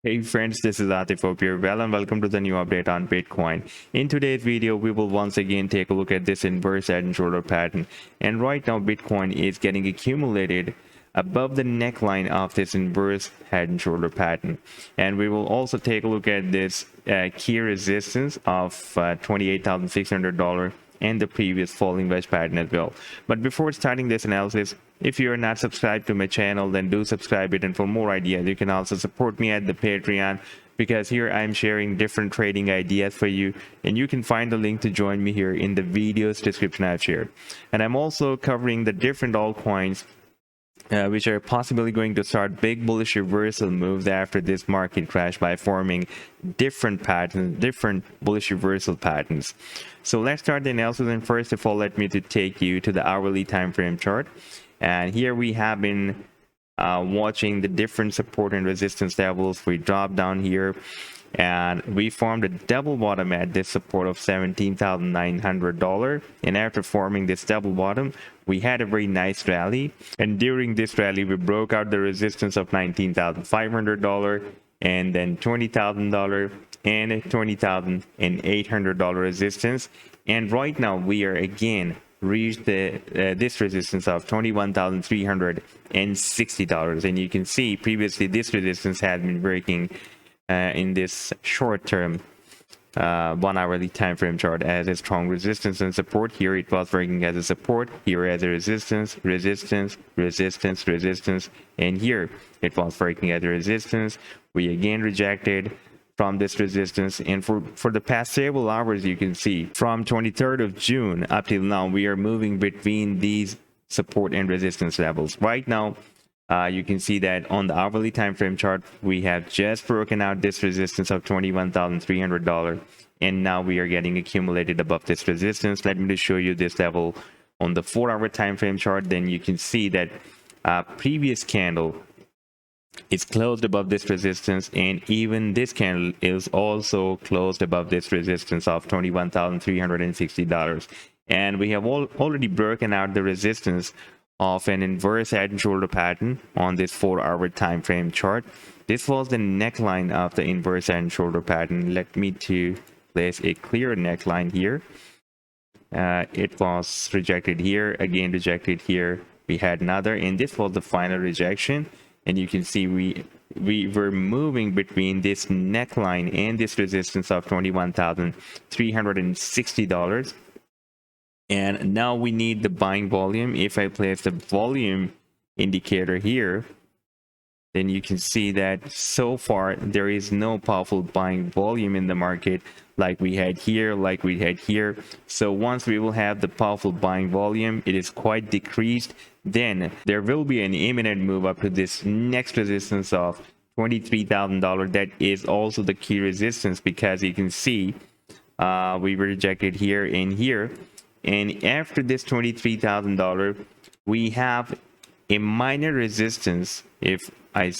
Hey friends, this is Atif. Hope you're well and welcome to the new update on Bitcoin. In today's video, we will once again take a look at this inverse head and shoulder pattern. And right now, Bitcoin is getting accumulated above the neckline of this inverse head and shoulder pattern. And we will also take a look at this key resistance of $28,600 and the previous falling wedge pattern as well. But before starting this analysis, if you are not subscribed to my channel, then do subscribe it. And for more ideas, you can also support me at the Patreon, because here I'm sharing different trading ideas for you, and you can find the link to join me here in the video's description I've shared. And I'm also covering the different altcoins which are possibly going to start big bullish reversal moves after this market crash by forming different patterns, different bullish reversal patterns. So let's start the analysis, and first of all, let me to take you to the hourly time frame chart. And here we have been watching the different support and resistance levels. We drop down here and we formed a double bottom at this support of $17,900, and after forming this double bottom, we had a very nice rally, and during this rally we broke out the resistance of $19,500 and then $20,000 and $20,800 resistance. And right now we are again reached this resistance of $21,360, and you can see previously this resistance had been breaking in this short-term 1 hourly time frame chart as a strong resistance and support. Here it was working as a support, here as a resistance, resistance, resistance, resistance, and here it was working as a resistance. We again rejected from this resistance, and for the past several hours, you can see from 23rd of June up till now, we are moving between these support and resistance levels. Right now, you can see that on the hourly time frame chart, we have just broken out this resistance of $21,300, and now we are getting accumulated above this resistance. Let me just show you this level on the 4-hour time frame chart. Then you can see that previous candle is closed above this resistance, and even this candle is also closed above this resistance of $21,360. And we have already broken out the resistance of an inverse head and shoulder pattern on this 4-hour time frame chart. This was the neckline of the inverse head and shoulder pattern. Let me to place a clear neckline here. It was rejected here, again rejected here. We had another, and this was the final rejection. And you can see we were moving between this neckline and this resistance of $21,360. And now we need the buying volume. If I place the volume indicator here, then you can see that so far there is no powerful buying volume in the market like we had here, like we had here. So once we will have the powerful buying volume, it is quite decreased, then there will be an imminent move up to this next resistance of $23,000. That is also the key resistance, because you can see we were rejected here and here. And after this $23,000, we have a minor resistance. If I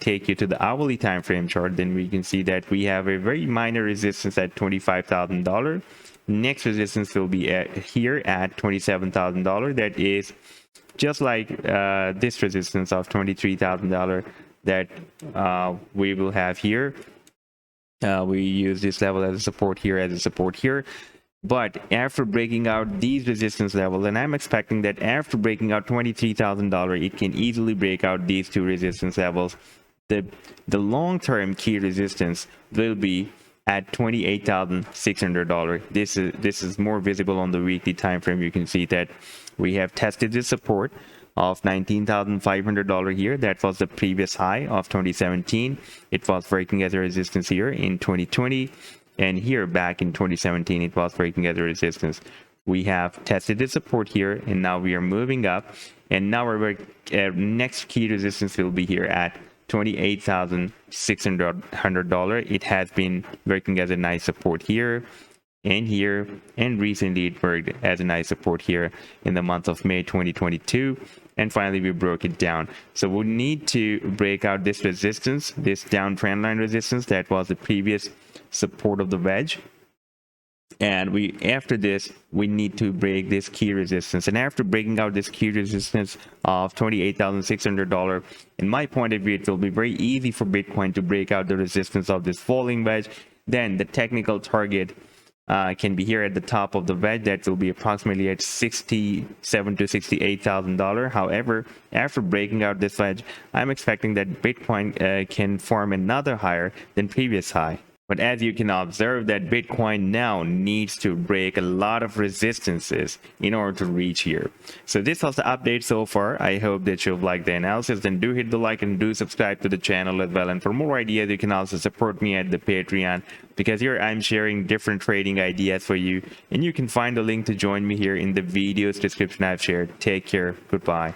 take you to the hourly time frame chart, then we can see that we have a very minor resistance at $25,000. Next resistance will be here at $27,000. That is just like this resistance of $23,000 that we will have here. We use this level as a support here, as a support here. But after breaking out these resistance levels, and I'm expecting that after breaking out $23,000, it can easily break out these two resistance levels. The long-term key resistance will be at $28,600. This is more visible on the weekly time frame. You can see that we have tested this support of $19,500 here. That was the previous high of 2017. It was breaking as a resistance here in 2020. And here back in 2017, it was breaking as a resistance. We have tested the support here, and now we are moving up. And now our next key resistance will be here at $28,600. It has been working as a nice support here, and recently it worked as a nice support here in the month of May 2022. And finally, we broke it down. So we need to break out this resistance, this downtrend line resistance that was the previous support of the wedge. And after this we need to break this key resistance, and after breaking out this key resistance of $28,600, in my point of view, it will be very easy for Bitcoin to break out the resistance of this falling wedge. Then the technical target can be here at the top of the wedge. That will be approximately at $67,000 to $68,000. However, after breaking out this wedge, I'm expecting that Bitcoin can form another higher than previous high. But as you can observe, that Bitcoin now needs to break a lot of resistances in order to reach here. So this was the update so far. I hope that you've liked the analysis. Then do hit the like and do subscribe to the channel as well. And for more ideas, you can also support me at the Patreon, because here I'm sharing different trading ideas for you. And you can find the link to join me here in the video's description I've shared. Take care. Goodbye.